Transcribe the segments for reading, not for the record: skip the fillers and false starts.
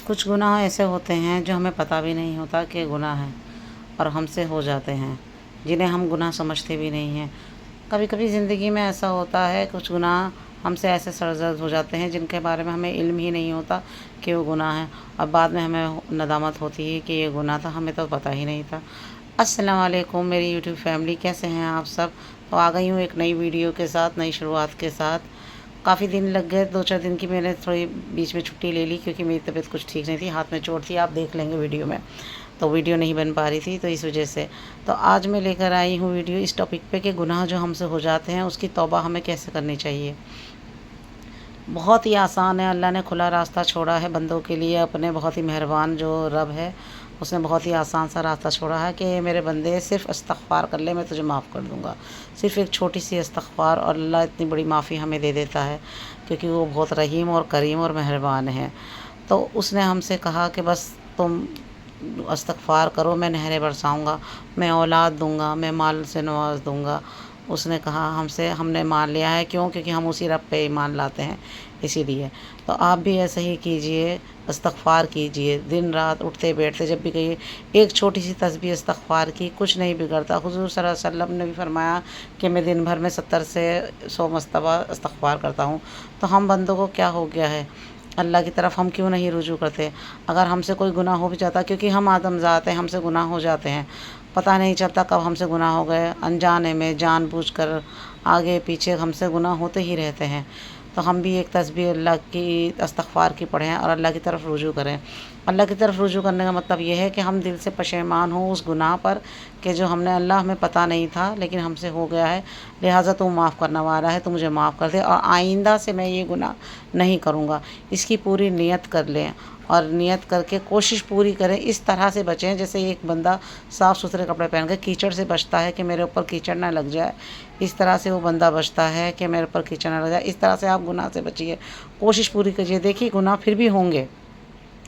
کچھ گناہ ایسے ہوتے ہیں جو ہمیں پتہ بھی نہیں ہوتا کہ گناہ ہیں اور ہم سے ہو جاتے ہیں، جنہیں ہم گناہ سمجھتے بھی نہیں ہیں۔ کبھی کبھی زندگی میں ایسا ہوتا ہے، کچھ گناہ ہم سے ایسے سرزد ہو جاتے ہیں جن کے بارے میں ہمیں علم ہی نہیں ہوتا کہ وہ گناہ ہیں، اور بعد میں ہمیں ندامت ہوتی ہے کہ یہ گناہ تھا، ہمیں تو پتہ ہی نہیں تھا۔ السلام علیکم میری یوٹیوب فیملی، کیسے ہیں آپ سب؟ تو آ گئی ہوں ایک نئی ویڈیو کے ساتھ، نئی شروعات کے ساتھ۔ کافی دن لگ گئے، 2-4 دن کی میں نے تھوڑی بیچ میں چھٹی لے لی کیونکہ میری طبیعت کچھ ٹھیک نہیں تھی، ہاتھ میں چوٹ تھی، آپ دیکھ لیں گے ویڈیو میں، تو ویڈیو نہیں بن پا رہی تھی تو اس وجہ سے۔ تو آج میں لے کر آئی ہوں ویڈیو اس ٹاپک پہ کہ گناہ جو ہم سے ہو جاتے ہیں اس کی توبہ ہمیں کیسے کرنی چاہیے۔ بہت ہی آسان ہے، اللہ نے کھلا راستہ چھوڑا ہے بندوں کے لیے، اپنے بہت ہی مہربان جو رب ہے اس نے بہت ہی آسان سا راستہ چھوڑا ہے کہ میرے بندے صرف استغفار کر لے، میں تجھے معاف کر دوں گا۔ صرف ایک چھوٹی سی استغفار اور اللہ اتنی بڑی معافی ہمیں دے دیتا ہے کیونکہ وہ بہت رحیم اور کریم اور مہربان ہے۔ تو اس نے ہم سے کہا کہ بس تم استغفار کرو، میں نہریں برساؤں گا، میں اولاد دوں گا، میں مال سے نواز دوں گا۔ اس نے کہا ہم سے، ہم نے مان لیا ہے، کیوں؟ کیونکہ ہم اسی رب پہ ایمان لاتے ہیں، اسی لیے۔ تو آپ بھی ایسے ہی کیجئے، استغفار کیجئے، دن رات اٹھتے بیٹھتے جب بھی کہیے ایک چھوٹی سی تسبیح استغفار کی، کچھ نہیں بگڑتا۔ حضور صلی اللہ علیہ وسلم نے بھی فرمایا کہ میں دن بھر میں 70 سے 100 مرتبہ استغفار کرتا ہوں۔ تو ہم بندوں کو کیا ہو گیا ہے؟ اللہ کی طرف ہم کیوں نہیں رجوع کرتے؟ اگر ہم سے کوئی گناہ ہو بھی جاتا، کیونکہ ہم آدم ذات ہیں، ہم سے گناہ ہو جاتے ہیں، پتہ نہیں چلتا کب ہم سے گناہ ہو گئے، انجانے میں، جان بوجھ کر، آگے پیچھے ہم سے گناہ ہوتے ہی رہتے ہیں۔ تو ہم بھی ایک تسبیح اللہ کی استغفار کی پڑھیں اور اللہ کی طرف رجوع کریں۔ اللہ کی طرف رجوع کرنے کا مطلب یہ ہے کہ ہم دل سے پشیمان ہوں اس گناہ پر کہ جو ہم نے، اللہ ہمیں پتہ نہیں تھا لیکن ہم سے ہو گیا ہے، لہٰذا تو معاف کرنا والا ہے، تو مجھے معاف کر دے اور آئندہ سے میں یہ گناہ نہیں کروں گا۔ اس کی پوری نیت کر لیں اور نیت کر کے کوشش پوری کریں، اس طرح سے بچیں جیسے ایک بندہ صاف ستھرے کپڑے پہن کے کیچڑ سے بچتا ہے کہ میرے اوپر کیچڑ نہ لگ جائے، اس طرح سے وہ بندہ بچتا ہے کہ میرے اوپر کیچڑ نہ لگ جائے۔ اس طرح سے آپ گناہ سے بچیے، کوشش پوری کیجیے۔ دیکھیے گناہ پھر بھی ہوں گے،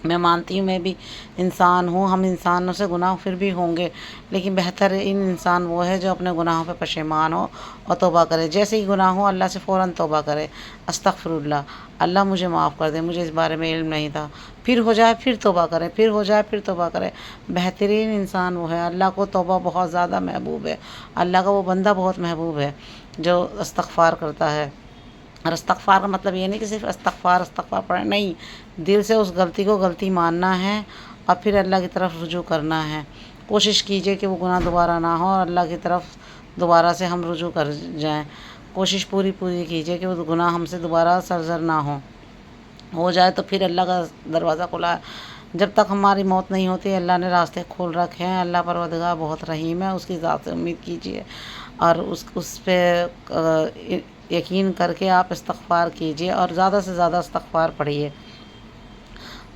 میں مانتی ہوں، میں بھی انسان ہوں، ہم انسانوں سے گناہ پھر بھی ہوں گے، لیکن بہتر انسان وہ ہے جو اپنے گناہوں پہ پشیمان ہو اور توبہ کرے۔ جیسے ہی گناہ ہو اللہ سے فوراً توبہ کرے، استغفر اللہ، اللہ مجھے معاف کر دے، مجھے اس بارے میں علم نہیں تھا، پھر ہو جائے پھر توبہ کرے، پھر ہو جائے پھر توبہ کرے۔ بہترین انسان وہ ہے، اللہ کو توبہ بہت زیادہ محبوب ہے، اللہ کا وہ بندہ بہت محبوب ہے جو استغفار کرتا ہے۔ اور استغفار کا مطلب یہ نہیں کہ صرف استغفار پڑھیں، نہیں، دل سے اس غلطی کو غلطی ماننا ہے اور پھر اللہ کی طرف رجوع کرنا ہے۔ کوشش کیجئے کہ وہ گناہ دوبارہ نہ ہو اور اللہ کی طرف دوبارہ سے ہم رجوع کر جائیں۔ کوشش پوری کیجئے کہ وہ گناہ ہم سے دوبارہ سرزد نہ ہو جائے تو پھر اللہ کا دروازہ کھلا ہے۔ جب تک ہماری موت نہیں ہوتی اللہ نے راستے کھول رکھے ہیں، اللہ پروردگار بہت رحیم ہے، اس کی ذات سے امید کیجئے اور اس پہ یقین کر کے آپ استغفار کیجئے اور زیادہ سے زیادہ استغفار پڑھیے۔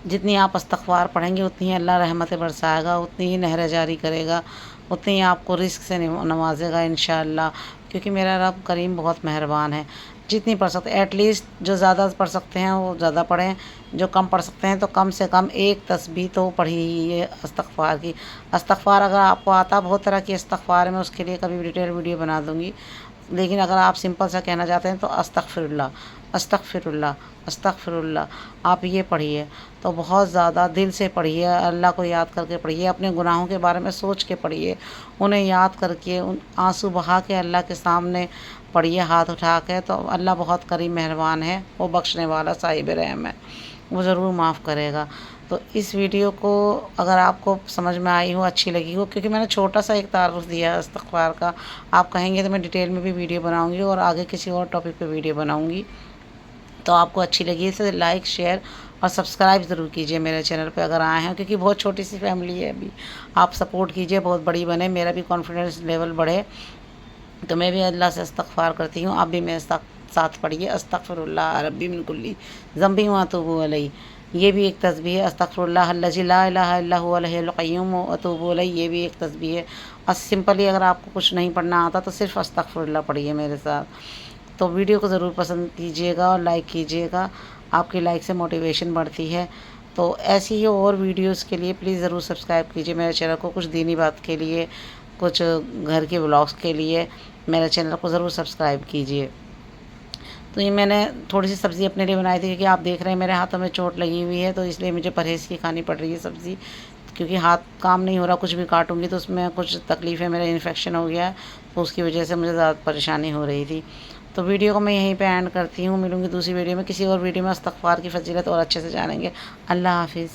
جتنی آپ استغفار پڑھیں گے اتنی ہی اللہ رحمتیں برسائے گا، اتنی ہی نہریں جاری کرے گا، اتنی ہی آپ کو رزق سے نوازے گا انشاءاللہ، کیونکہ میرا رب کریم بہت مہربان ہے۔ جتنی پڑھ سکتے ایٹ لیسٹ، جو زیادہ پڑھ سکتے ہیں وہ زیادہ پڑھیں، جو کم پڑھ سکتے ہیں تو کم سے کم ایک تسبیح تو پڑھیے استغفار کی۔ استغفار اگر آپ کو آتا، بہت طرح کی استغفار ہے، میں اس کے لیے کبھی ڈیٹیل ویڈیو بنا دوں گی، لیکن اگر آپ سمپل سا کہنا چاہتے ہیں تو استغفر اللہ، استغفر اللہ، استغفر اللہ، آپ یہ پڑھیے۔ تو بہت زیادہ دل سے پڑھیے، اللہ کو یاد کر کے پڑھیے، اپنے گناہوں کے بارے میں سوچ کے پڑھیے، انہیں یاد کر کے، آنسو بہا کے اللہ کے سامنے پڑھیے ہاتھ اٹھا کے، تو اللہ بہت کریم مہربان ہے، وہ بخشنے والا صاحب رحم ہے، وہ ضرور معاف کرے گا۔ تو اس ویڈیو کو اگر آپ کو سمجھ میں آئی ہو، اچھی لگی ہو، کیونکہ میں نے چھوٹا سا ایک تعارف دیا ہے استغفار کا، آپ کہیں گے تو میں ڈیٹیل میں بھی ویڈیو بناؤں گی اور آگے کسی اور ٹاپک پہ ویڈیو بناؤں گی۔ تو آپ کو اچھی لگی اسے لائک، شیئر اور سبسکرائب ضرور کیجئے میرے چینل پہ اگر آئے ہیں، کیونکہ بہت چھوٹی سی فیملی ہے ابھی، آپ سپورٹ کیجئے، بہت بڑی بنے، میرا بھی کانفیڈنس لیول بڑھے۔ تو میں بھی اللہ سے استغفار کرتی ہوں، آپ بھی میرے ساتھ پڑھیے، استغفر اللہ ربی من کل ذنب واتوب الیہ، یہ بھی ایک تسبیح ہے، استغفر اللہ الذی لا الہ الا هو الحی القیوم واتوب الیہ، یہ بھی ایک تسبیح ہے۔ اور سمپلی اگر آپ کو کچھ نہیں پڑھنا آتا تو صرف استغفر اللہ پڑھیے میرے ساتھ۔ تو ویڈیو کو ضرور پسند کیجیے گا اور لائک کیجیے گا، آپ کی لائک سے موٹیویشن بڑھتی ہے۔ تو ایسی ہی اور ویڈیوز کے لیے پلیز ضرور سبسکرائب کیجیے میرے چینل کو، کچھ دینی بات کے لیے، کچھ گھر کے ولاگس کے لیے میرے چینل کو ضرور سبسکرائب کیجیے۔ تو یہ میں نے تھوڑی سی سبزی اپنے لیے بنائی تھی، کیونکہ آپ دیکھ رہے ہیں میرے ہاتھوں میں چوٹ لگی ہوئی ہے، تو اس لیے مجھے پرہیز کی کھانی پڑ رہی ہے سبزی، کیونکہ ہاتھ کام نہیں ہو رہا، کچھ بھی کاٹوں گی تو اس میں کچھ تکلیف ہے، میرا انفیکشن ہو گیا ہے، تو اس کی وجہ سے مجھے زیادہ پریشانی ہو رہی تھی۔ تو ویڈیو کو میں یہیں پہ اینڈ کرتی ہوں، ملوں گی دوسری ویڈیو میں، کسی اور ویڈیو میں استغفار کی فضیلت اور اچھے سے جانیں گے۔ اللہ حافظ۔